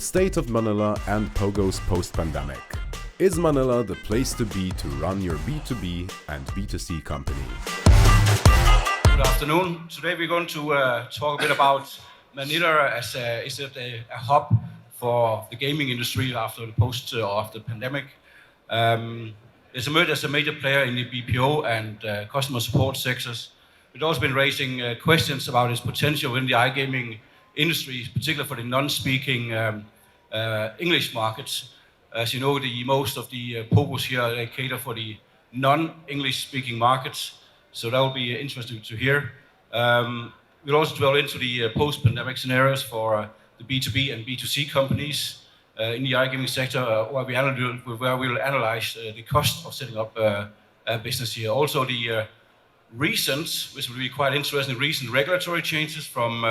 state of Manila and POGOs post-pandemic. Is Manila the place to be to run your B2B and B2C company? Good afternoon. Today we're going to talk a bit about Manila as a hub for the gaming industry after the pandemic. It's emerged as a major player in the BPO and customer support sectors. We've also been raising questions about its potential in the iGaming industry, particularly for the non-speaking English markets. As you know, most of the POGOs here they cater for the non-English speaking markets, so that will be interesting to hear. We'll also dwell into the post-pandemic scenarios for the B2B and B2C companies in the iGaming sector, where we'll analyze the cost of setting up a business here. Also, the recent, which will be quite interesting, recent regulatory changes from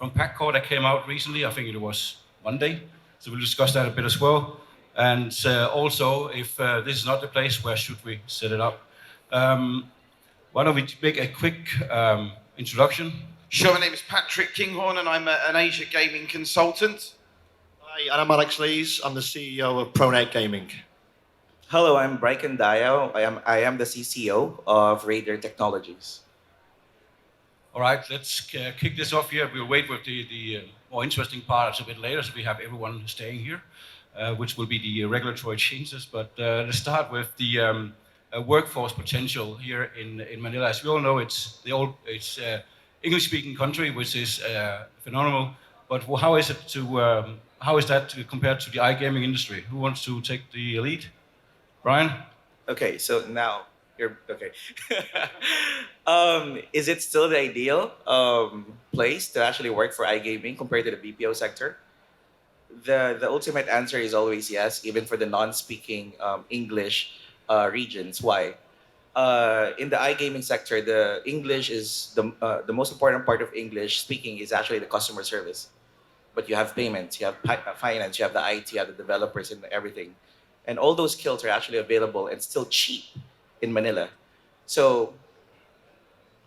PACCOR that came out recently. I think it was Monday, so we'll discuss that a bit as well. And also, if this is not the place, where should we set it up? Why don't we make a quick introduction? Sure, my name is Patrick Kinghorn and I'm an Asia gaming consultant. Hi, and I'm Alex Leese. I'm the CEO of Pronet Gaming. Hello, I'm Brycan Dayao. I am the CCO of Raider Technologies. All right, let's kick this off here. We'll wait with the more interesting parts a bit later, so we have everyone staying here, which will be the regulatory changes. But let's start with the workforce potential here in Manila. As we all know, it's English-speaking country, which is phenomenal. But how is that compared to the iGaming industry? Who wants to take the lead? Brian? Okay, so now you're okay. Is it still the ideal place to actually work for iGaming compared to the BPO sector? The ultimate answer is always yes, even for the non-speaking English regions. Why? In the iGaming sector, the English is the most important part of English speaking is actually the customer service. But you have payments, you have finance, you have the IT, you have the developers and everything. And all those skills are actually available and still cheap in Manila. So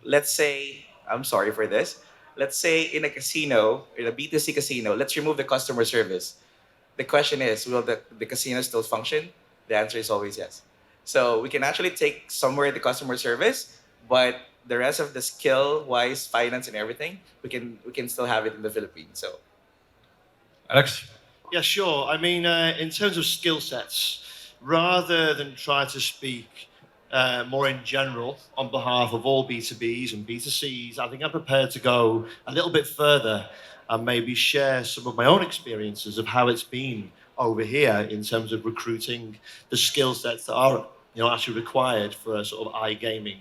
let's say, I'm sorry for this, let's say in a casino, in a B2C casino, let's remove the customer service. The question is, will the casino still function? The answer is always yes. So we can actually take somewhere the customer service, but the rest of the skill-wise, finance and everything, we can still have it in the Philippines. So, Alex? Yeah, sure. I mean, in terms of skill sets, rather than try to speak more in general on behalf of all B2Bs and B2Cs, I think I'm prepared to go a little bit further and maybe share some of my own experiences of how it's been over here in terms of recruiting the skill sets that are actually required for a sort of iGaming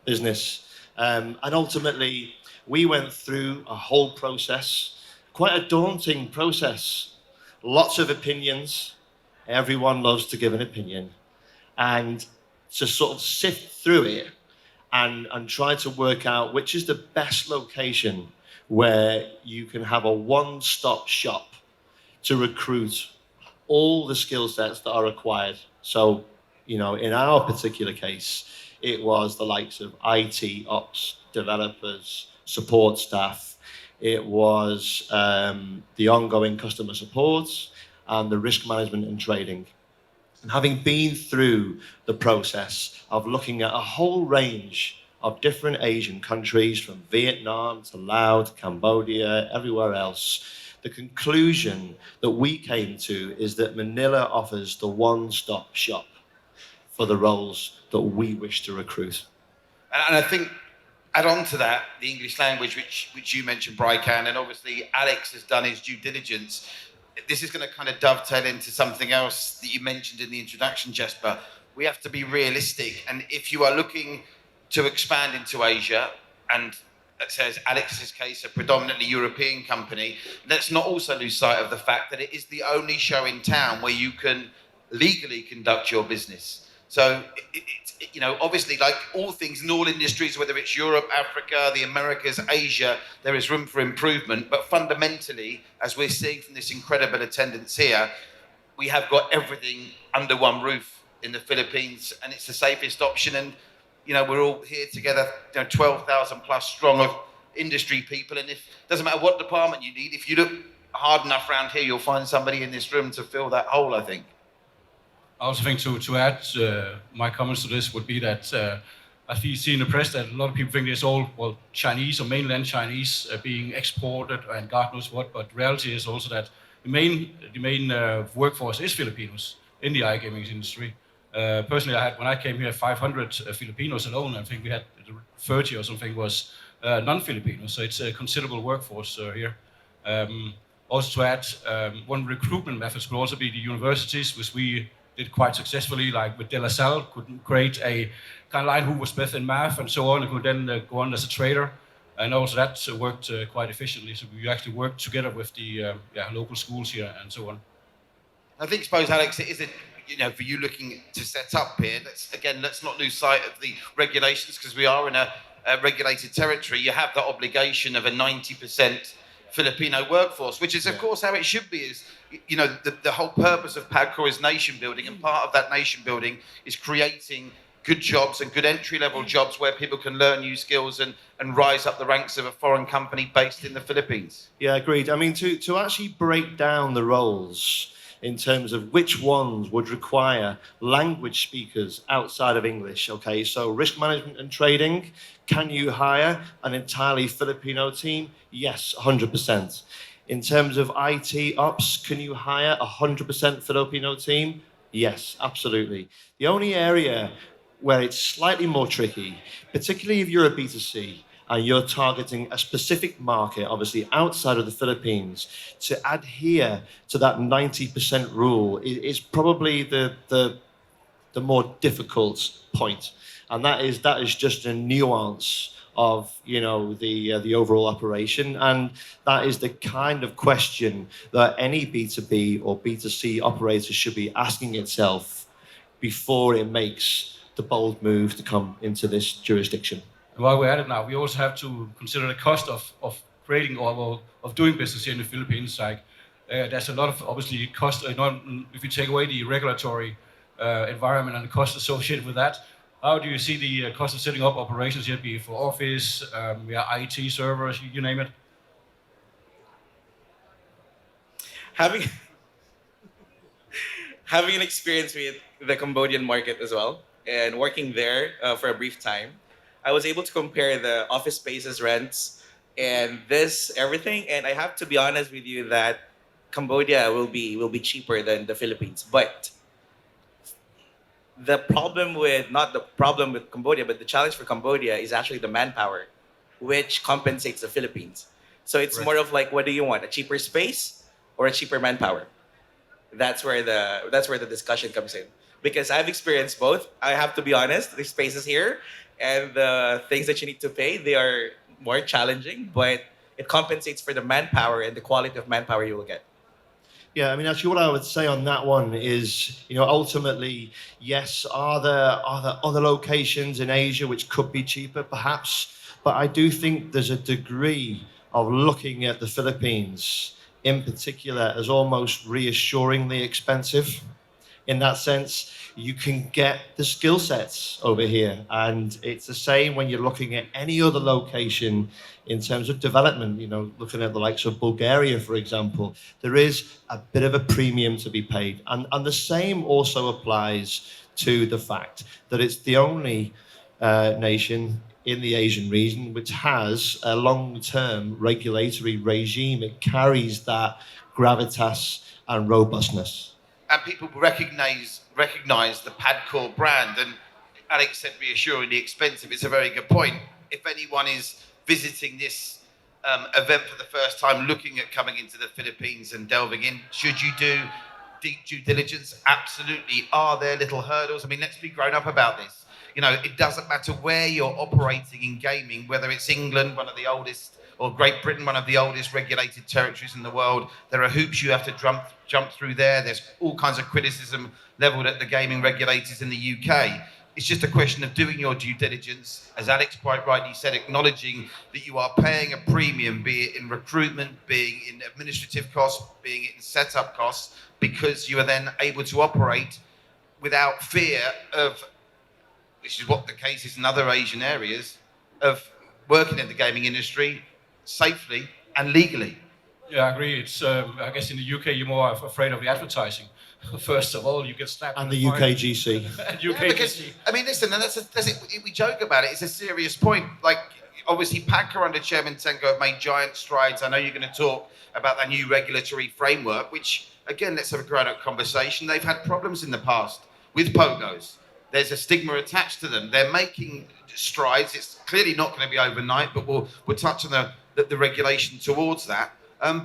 business. And ultimately, we went through a whole process, quite a daunting process. Lots of opinions. Everyone loves to give an opinion. And to sort of sift through it and try to work out which is the best location where you can have a one-stop shop to recruit all the skill sets that are required. So, in our particular case, it was the likes of IT, ops, developers, support staff. It was the ongoing customer support and the risk management and trading. And having been through the process of looking at a whole range of different Asian countries, from Vietnam to Laos, Cambodia, everywhere else, the conclusion that we came to is that Manila offers the one-stop shop for the roles that we wish to recruit. And I think, add on to that, the English language, which you mentioned, Brycan, and obviously Alex has done his due diligence. This is going to kind of dovetail into something else that you mentioned in the introduction, Jesper. We have to be realistic. And if you are looking to expand into Asia, and as Alex's case, a predominantly European company, let's not also lose sight of the fact that it is the only show in town where you can legally conduct your business. So, obviously, like all things in all industries, whether it's Europe, Africa, the Americas, Asia, there is room for improvement. But fundamentally, as we're seeing from this incredible attendance here, we have got everything under one roof in the Philippines, and it's the safest option. And, we're all here together, 12,000 plus strong of industry people. And it doesn't matter what department you need, if you look hard enough around here, you'll find somebody in this room to fill that hole, I think. I also think to add my comments to this would be that I see in the press that a lot of people think it's all, well, Chinese or mainland Chinese being exported and God knows what, but reality is also that the main workforce is Filipinos in the iGaming industry. Personally, when I came here, 500 Filipinos alone. I think we had 30 or something was non-Filipinos, so it's a considerable workforce here. Also to add, one recruitment methods could also be the universities, which we did quite successfully, like with De La Salle, could create a kind of line who was best in math and so on, and could then go on as a trader. And also that worked quite efficiently. So we actually worked together with the local schools here and so on. I think, suppose, Alex, it is for you looking to set up here, let's not lose sight of the regulations, because we are in a regulated territory. You have the obligation of a 90% Filipino workforce, which is, of course, how it should be. Is the whole purpose of PAGCOR is nation building, and part of that nation building is creating good jobs and good entry-level jobs where people can learn new skills and rise up the ranks of a foreign company based in the Philippines. Yeah, agreed. I mean, to actually break down the roles in terms of which ones would require language speakers outside of English. Okay, so risk management and trading, can you hire an entirely Filipino team? Yes, 100%. In terms of IT ops, can you hire a 100% Filipino team? Yes, absolutely. The only area where it's slightly more tricky, particularly if you're a B2C, and you're targeting a specific market, obviously outside of the Philippines, to adhere to that 90% rule is probably the more difficult point. And that is just a nuance of the overall operation, and that is the kind of question that any B2B or B2C operator should be asking itself before it makes the bold move to come into this jurisdiction. And while we're at it now, we also have to consider the cost of creating or of doing business here in the Philippines. Like there's a lot of obviously cost. If you take away the regulatory environment and the cost associated with that, how do you see the cost of setting up operations here, be it for office, IT servers, you name it? Having an experience with the Cambodian market as well, and working there for a brief time, I was able to compare the office spaces rents and everything, and I have to be honest with you that Cambodia will be cheaper than the Philippines. But not the problem with Cambodia, but the challenge for Cambodia is actually the manpower, which compensates the Philippines. So it's more of like, what do you want, a cheaper space or a cheaper manpower? That's where the discussion comes in. Because I've experienced both. I have to be honest, the spaces here and the things that you need to pay, they are more challenging, but it compensates for the manpower and the quality of manpower you will get. Yeah, I mean, actually, what I would say on that one is, ultimately, yes, are there other locations in Asia which could be cheaper, perhaps? But I do think there's a degree of looking at the Philippines, in particular, as almost reassuringly expensive. In that sense, you can get the skill sets over here. And it's the same when you're looking at any other location in terms of development, looking at the likes of Bulgaria, for example, there is a bit of a premium to be paid. And the same also applies to the fact that it's the only nation in the Asian region which has a long-term regulatory regime. It carries that gravitas and robustness. And people recognize the PAGCOR brand. And Alex said reassuringly expensive. It's a very good point. If anyone is visiting this event for the first time, looking at coming into the Philippines and delving in, should you do deep due diligence? Absolutely. Are there little hurdles? I mean, let's be grown up about this. It doesn't matter where you're operating in gaming, whether it's England, one of the oldest, or Great Britain, one of the oldest regulated territories in the world. There are hoops you have to jump through there. There's all kinds of criticism leveled at the gaming regulators in the UK. It's just a question of doing your due diligence, as Alex quite rightly said, acknowledging that you are paying a premium, be it in recruitment, being in administrative costs, being in setup costs, because you are then able to operate without fear of, which is what the case is in other Asian areas, of working in the gaming industry safely and legally. Yeah, I agree. It's I guess in the UK you're more afraid of the advertising. First of all, you get slapped. And with the a fine. UKGC. And Yeah, because UKGC. I mean, listen, and we joke about it. It's a serious point. Like, obviously, Packer under Chairman Tenko have made giant strides. I know you're going to talk about that new regulatory framework, which again, let's have a grown-up conversation. They've had problems in the past with POGOs. There's a stigma attached to them. They're making strides. It's clearly not going to be overnight, but we'll touch on the regulation towards that.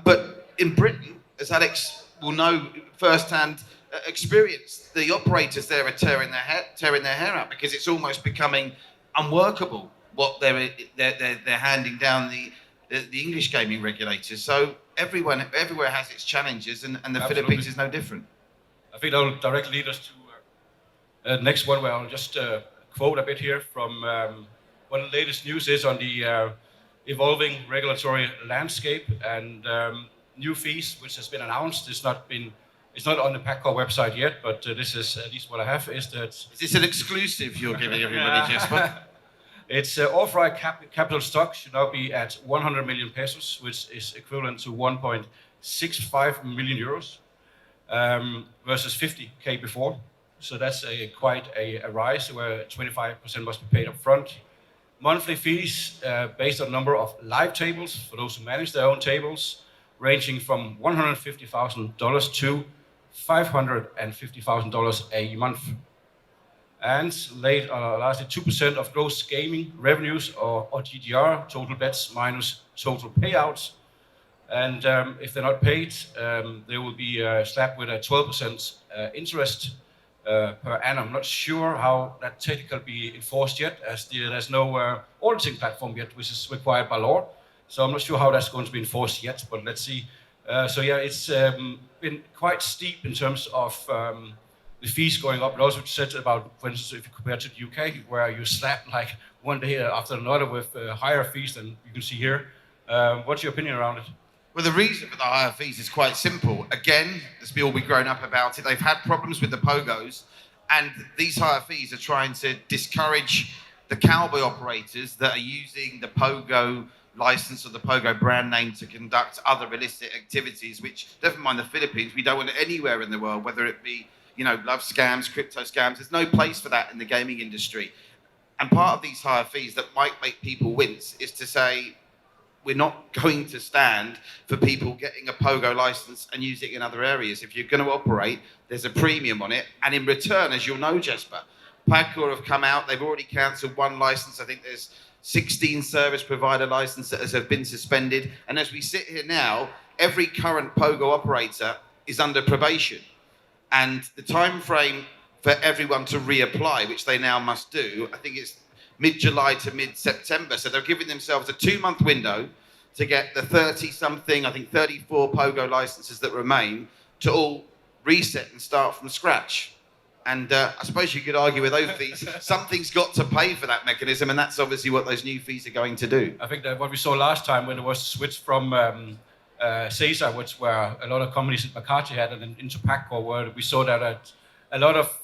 But in Britain, as Alex will know firsthand experience, the operators there are tearing their hair out because it's almost becoming unworkable what they're handing down the English gaming regulators. So everywhere has its challenges, and the Absolutely. Philippines is no different. I think that will directly lead us to the next one, where I'll just quote a bit here from what the latest news is on the evolving regulatory landscape and new fees, which has been announced. It's not on the PACCOR website yet, but this is at least what I have, is that... Is this an exclusive you're giving everybody, Jesper? It's authorized capital stock should now be at 100 million pesos, which is equivalent to 1.65 million euros, versus 50K before. So that's quite a rise, where 25% must be paid up front. Monthly fees based on number of live tables for those who manage their own tables, ranging from $150,000 to $550,000 a month. And lastly, 2% of gross gaming revenues, or GGR, total bets minus total payouts. And if they're not paid, they will be slapped with a 12% interest per annum. I'm not sure how that technically be enforced yet, as there's no auditing platform yet, which is required by law. So I'm not sure how that's going to be enforced yet, but let's see. So yeah, it's been quite steep in terms of the fees going up. But also said about, for instance, if you compare to the UK, where you slap like one day after another with higher fees than you can see here. What's your opinion around it? Well, the reason for the higher fees is quite simple. Again, let's be all be grown up about it. They've had problems with the POGOs, and these higher fees are trying to discourage the cowboy operators that are using the POGO license or the POGO brand name to conduct other illicit activities, which, never mind the Philippines, we don't want it anywhere in the world, whether it be, love scams, crypto scams. There's no place for that in the gaming industry. And part of these higher fees that might make people wince is to say, we're not going to stand for people getting a POGO license and using it in other areas. If you're going to operate, there's a premium on it. And in return, as you'll know, Jesper, PACCOR have come out. They've already cancelled one license. I think there's 16 service provider licenses have been suspended. And as we sit here now, every current POGO operator is under probation. And the time frame for everyone to reapply, which they now must do, I think it's mid-July to mid-September. So they're giving themselves a 2-month window to get the 30-something, I think 34 POGO licenses that remain to all reset and start from scratch. And I suppose you could argue with those fees, something's got to pay for that mechanism, and that's obviously what those new fees are going to do. I think that what we saw last time when there was a switch from CESA, which where a lot of companies at Makati had, and into PACCOR, where we saw that a lot of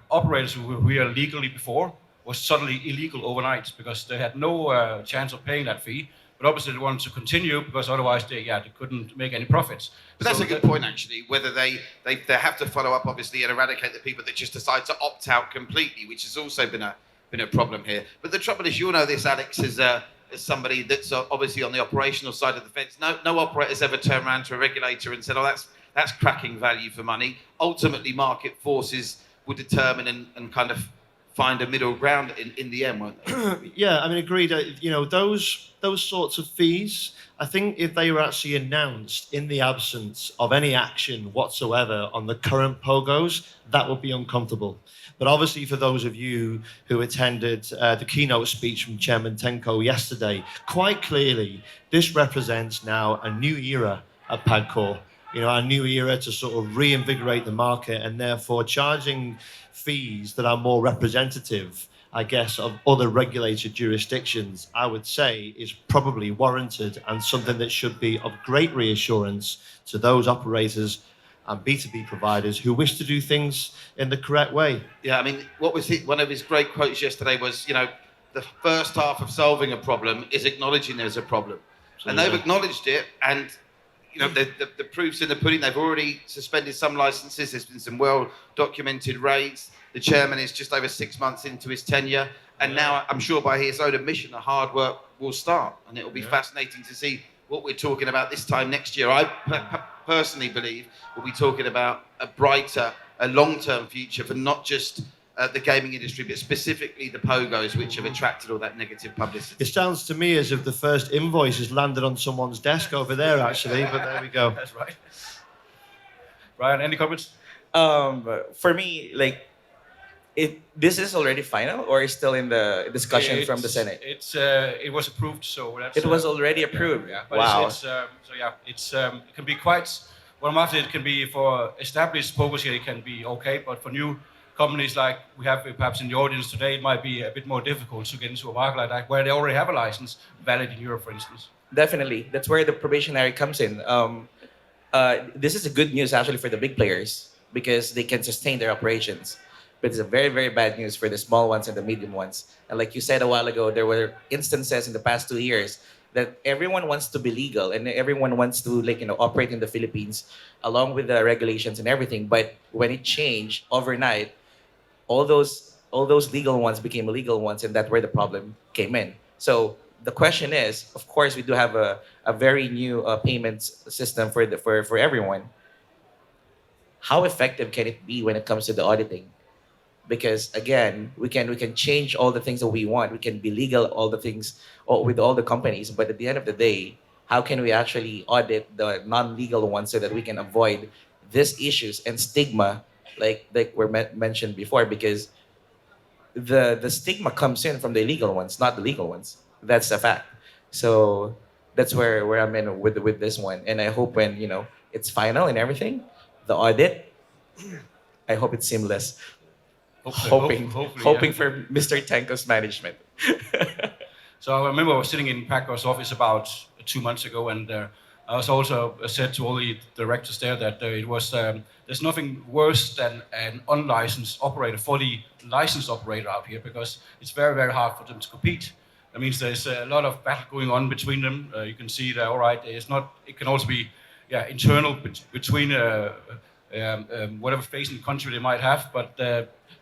operators who were here legally before was suddenly illegal overnight because they had no chance of paying that fee. But obviously they wanted to continue because otherwise they couldn't make any profits. But that's a good point, actually, whether they have to follow up, obviously, and eradicate the people that just decide to opt out completely, which has also been a problem here. But the trouble is, you'll know this, Alex, as somebody that's obviously on the operational side of the fence. No operator's ever turned around to a regulator and said, oh, that's cracking value for money. Ultimately, market forces will determine and kind of find a middle ground in the end, won't they? Yeah, I mean, agreed. Those sorts of fees, I think if they were actually announced in the absence of any action whatsoever on the current POGOs, that would be uncomfortable. But obviously, for those of you who attended the keynote speech from Chairman Tenko yesterday, quite clearly, this represents now a new era at PACCOR. A new era to sort of reinvigorate the market, and therefore charging fees that are more representative, I guess, of other regulated jurisdictions, I would say is probably warranted and something that should be of great reassurance to those operators and B2B providers who wish to do things in the correct way. Yeah, I mean, one of his great quotes yesterday was, the first half of solving a problem is acknowledging there's a problem. Absolutely. And they've acknowledged it, and the proof's in the pudding. They've already suspended some licenses. There's been some well-documented raids. The chairman is just over 6 months into his tenure. And now I'm sure by his own admission, the hard work will start. And it will be fascinating to see what we're talking about this time next year. I personally believe we'll be talking about a brighter, a long-term future for not just the gaming industry, but specifically the POGOs, which have attracted all that negative publicity. It sounds to me as if the first invoice has landed on someone's desk over there, actually, but there we go. That's right. Brian, any comments? For me, like, this is already final, or is still in the discussion from the Senate? It was approved, so that's. It was already approved. Yeah, but wow. It can be quite. Well, after it can be for established POGOs here, it can be okay, but for new companies like we have perhaps in the audience today, it might be a bit more difficult to get into a market like that, where they already have a license valid in Europe, for instance. Definitely, that's where the probationary comes in. This is a good news actually for the big players because they can sustain their operations. But it's a very, very bad news for the small ones and the medium ones. And like you said a while ago, there were instances in the past 2 years that everyone wants to be legal and everyone wants to operate in the Philippines along with the regulations and everything. But when it changed overnight, all those legal ones became illegal ones, and that's where the problem came in. So the question is, of course, we do have a very new payments system for everyone. How effective can it be when it comes to the auditing? Because again, we can change all the things that we want. We can be legal all the things with all the companies, but at the end of the day, how can we actually audit the non-legal ones so that we can avoid these issues and stigma, like were mentioned before? Because the stigma comes in from the illegal ones, not the legal ones. That's a fact. So that's where I'm in with this one, and I hope when it's final and everything, the audit, I hope it's seamless. Hoping for Mr. Tanko's management. So I remember I was sitting in Packo's office about 2 months ago, and I was also said to all the directors there that it was there's nothing worse than an unlicensed operator for the licensed operator out here, because it's very, very hard for them to compete. That means there's a lot of battle going on between them. You can see that, all right, it can also be internal between whatever phase in the country they might have, but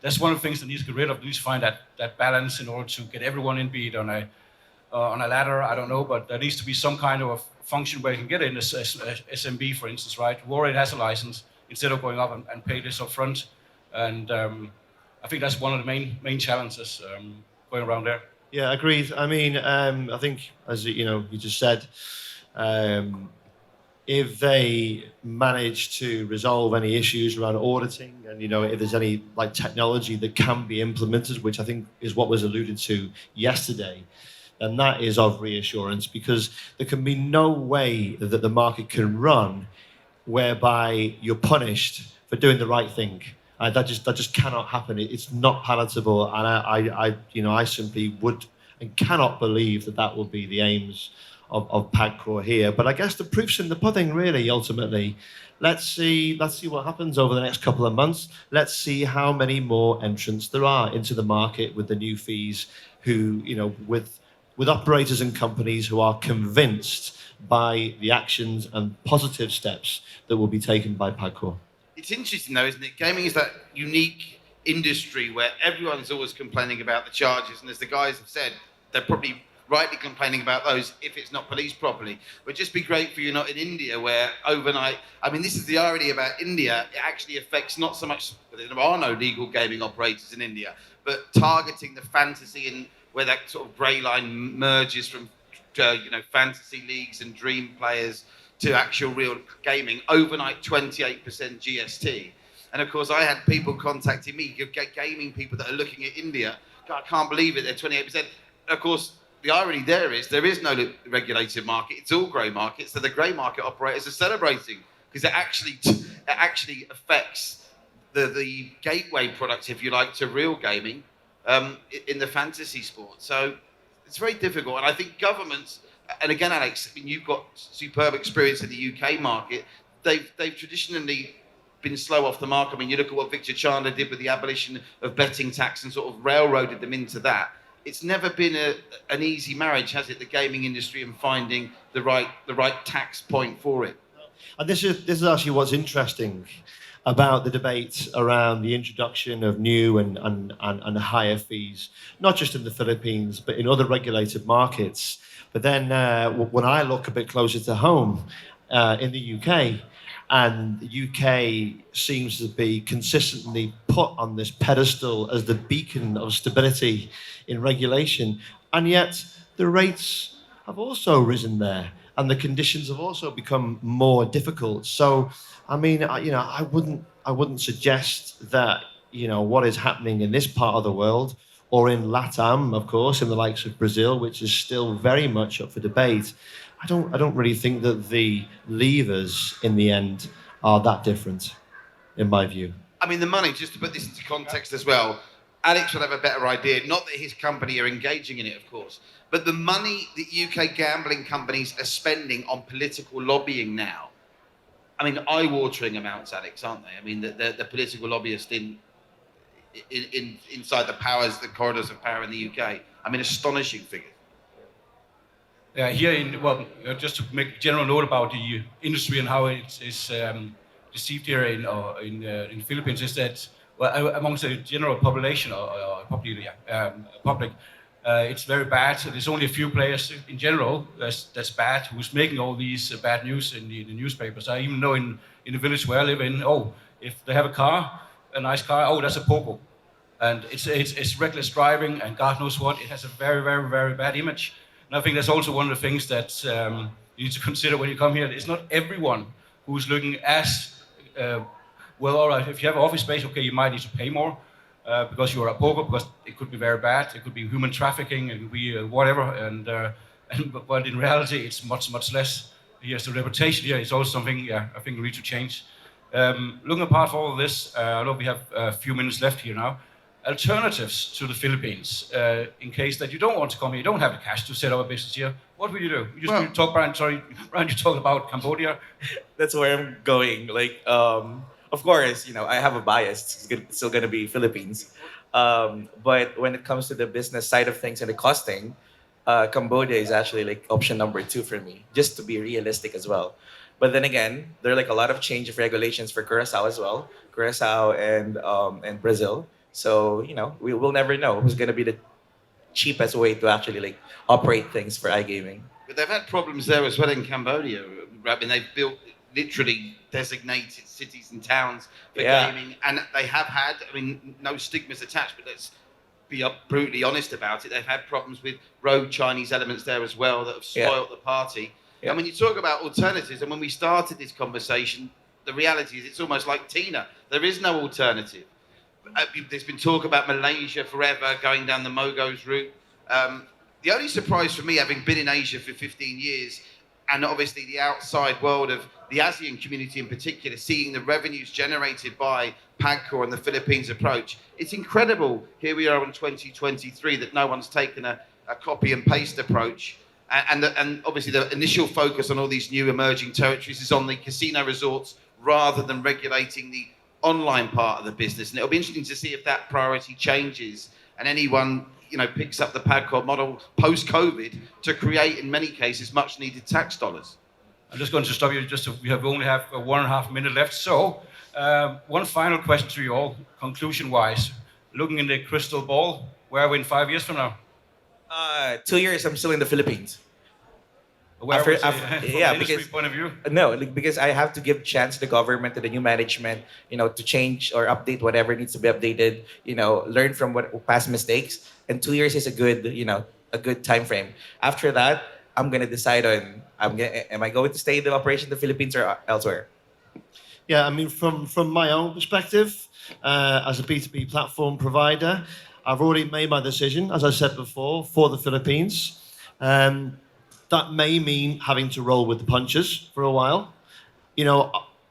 that's one of the things that needs to get rid of. They need to find that balance in order to get everyone in, be it on a ladder, I don't know, but there needs to be some kind of a function where you can get in as SMB, for instance, right, who already has a license, instead of going up and pay this up front. And I think that's one of the main challenges going around there. Yeah, agreed. I mean, I think, as you just said, if they manage to resolve any issues around auditing, and if there's any technology that can be implemented, which I think is what was alluded to yesterday, then that is of reassurance, because there can be no way that the market can run whereby you're punished for doing the right thing. That just cannot happen. It's not palatable, and I simply would and cannot believe that will be the aims of PAGCOR here. But I guess the proof's in the pudding, really, ultimately. Let's see what happens over the next couple of months. Let's see how many more entrants there are into the market with the new fees, who, with operators and companies who are convinced by the actions and positive steps that will be taken by PAGCOR. It's interesting, though, isn't it? Gaming is that unique industry where everyone's always complaining about the charges, and as the guys have said, they're probably rightly complaining about those if it's not policed properly. It would just be great for you not in India, where overnight, I mean, this is the irony about India, it actually affects not so much, there are no legal gaming operators in India, but targeting the fantasy and where that sort of grey line merges from fantasy leagues and dream players to actual real gaming, overnight 28% GST. And of course, I had people contacting me, gaming people that are looking at India. God, I can't believe it, they're 28%. Of course, the irony there is no regulated market, it's all grey market, so the grey market operators are celebrating, because it actually affects the gateway product, if you like, to real gaming in the fantasy sport. So it's very difficult, and I think governments, and again, Alex, I mean, you've got superb experience in the UK market. They've traditionally been slow off the mark. I mean, you look at what Victor Chandler did with the abolition of betting tax and sort of railroaded them into that. It's never been an easy marriage, has it, the gaming industry, and finding the right tax point for it? And this is actually what's interesting about the debate around the introduction of new and higher fees, not just in the Philippines, but in other regulated markets. But then when I look a bit closer to home in the UK, and the UK seems to be consistently put on this pedestal as the beacon of stability in regulation, and yet the rates have also risen there, and the conditions have also become more difficult. So, I mean, I wouldn't suggest that what is happening in this part of the world, or in LATAM, of course, in the likes of Brazil, which is still very much up for debate. I don't really think that the levers in the end are that different, in my view. I mean, the money, just to put this into context as well, Alex would have a better idea. Not that his company are engaging in it, of course, but the money that UK gambling companies are spending on political lobbying now, I mean, eye-watering amounts, Alex, aren't they? I mean, the political lobbyists inside the corridors of power in the UK. I mean, astonishing figures. Just to make a general note about the industry and how it is received here in Philippines, is that amongst the general population or public, it's very bad. So there's only a few players in general that's bad who's making all these bad news in the newspapers. I even know in the village where I live in, if they have a nice car, that's a POGO, and it's reckless driving and God knows what. It has a very, very, very bad image. And I think that's also one of the things that you need to consider when you come here. It's not everyone who's looking as well. All right, if you have an office space, okay, you might need to pay more because you're a POGO, because it could be very bad. It could be human trafficking, it could be whatever. But in reality, it's much, much less. Here's the reputation here. It's also something I think we need to change. Looking apart from all of this, I know we have a few minutes left here now. Alternatives to the Philippines, in case that you don't want to come here, you don't have the cash to set up a business here. What will you do? You talk, Brian. Sorry, Brian, you talk about Cambodia. That's where I'm going. Of course, I have a bias. It's still going to be Philippines. But when it comes to the business side of things and the costing, Cambodia is actually option number 2 for me, just to be realistic as well. But then again, there are a lot of change of regulations for Curacao as well, Curacao and Brazil. So, we will never know who's going to be the cheapest way to actually operate things for iGaming. But they've had problems there as well in Cambodia. I mean, they've built literally designated cities and towns for gaming, and they have had, no stigmas attached, but let's be brutally honest about it. They've had problems with rogue Chinese elements there as well that have spoilt the party. Yeah. I mean, you talk about alternatives, and when we started this conversation, the reality is it's almost like Tina. There is no alternative. There's been talk about Malaysia forever, going down the POGOs route. The only surprise for me, having been in Asia for 15 years, and obviously the outside world of the ASEAN community in particular, seeing the revenues generated by PAGCOR and the Philippines approach, it's incredible. Here we are in 2023 that no one's taken a copy and paste approach. And obviously the initial focus on all these new emerging territories is on the casino resorts rather than regulating the online part of the business. And it'll be interesting to see if that priority changes and anyone picks up the PAGCOR model post-COVID to create, in many cases, much needed tax dollars. I'm just going to stop you. We only have 1.5 minutes left. So one final question to you all, conclusion-wise. Looking in the crystal ball, where are we in 5 years from now? 2 years, I'm still in the Philippines. From an industry point of view? No, because I have to give chance to the government, to the new management, to change or update whatever needs to be updated, learn from past mistakes. And 2 years is a good time frame. After that, I'm gonna decide on am I going to stay in the operation in the Philippines or elsewhere? Yeah, I mean, from my own perspective, as a B2B platform provider, I've already made my decision, as I said before, for the Philippines. That may mean having to roll with the punches for a while.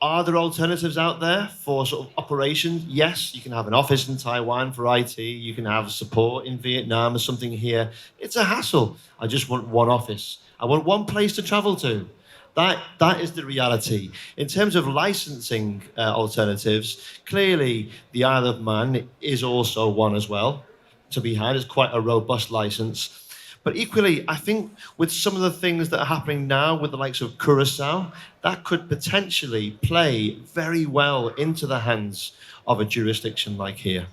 Are there alternatives out there for sort of operations? Yes, you can have an office in Taiwan for IT. You can have support in Vietnam or something here. It's a hassle. I just want one office. I want one place to travel to. That is the reality. In terms of licensing alternatives, clearly the Isle of Man is also one as well to be had. It's quite a robust license. But equally, I think with some of the things that are happening now with the likes of Curacao, that could potentially play very well into the hands of a jurisdiction like here.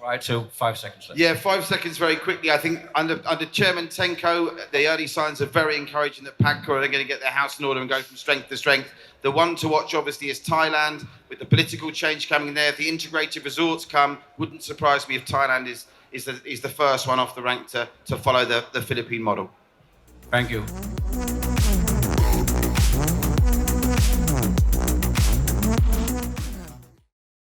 All right, so 5 seconds left. Yeah, 5 seconds very quickly. I think under Chairman Tenko, the early signs are very encouraging that PAGCOR are going to get their house in order and go from strength to strength. The one to watch, obviously, is Thailand, with the political change coming in there. If the integrated resorts come, wouldn't surprise me if Thailand is the first one off the rank to follow the Philippine model. Thank you.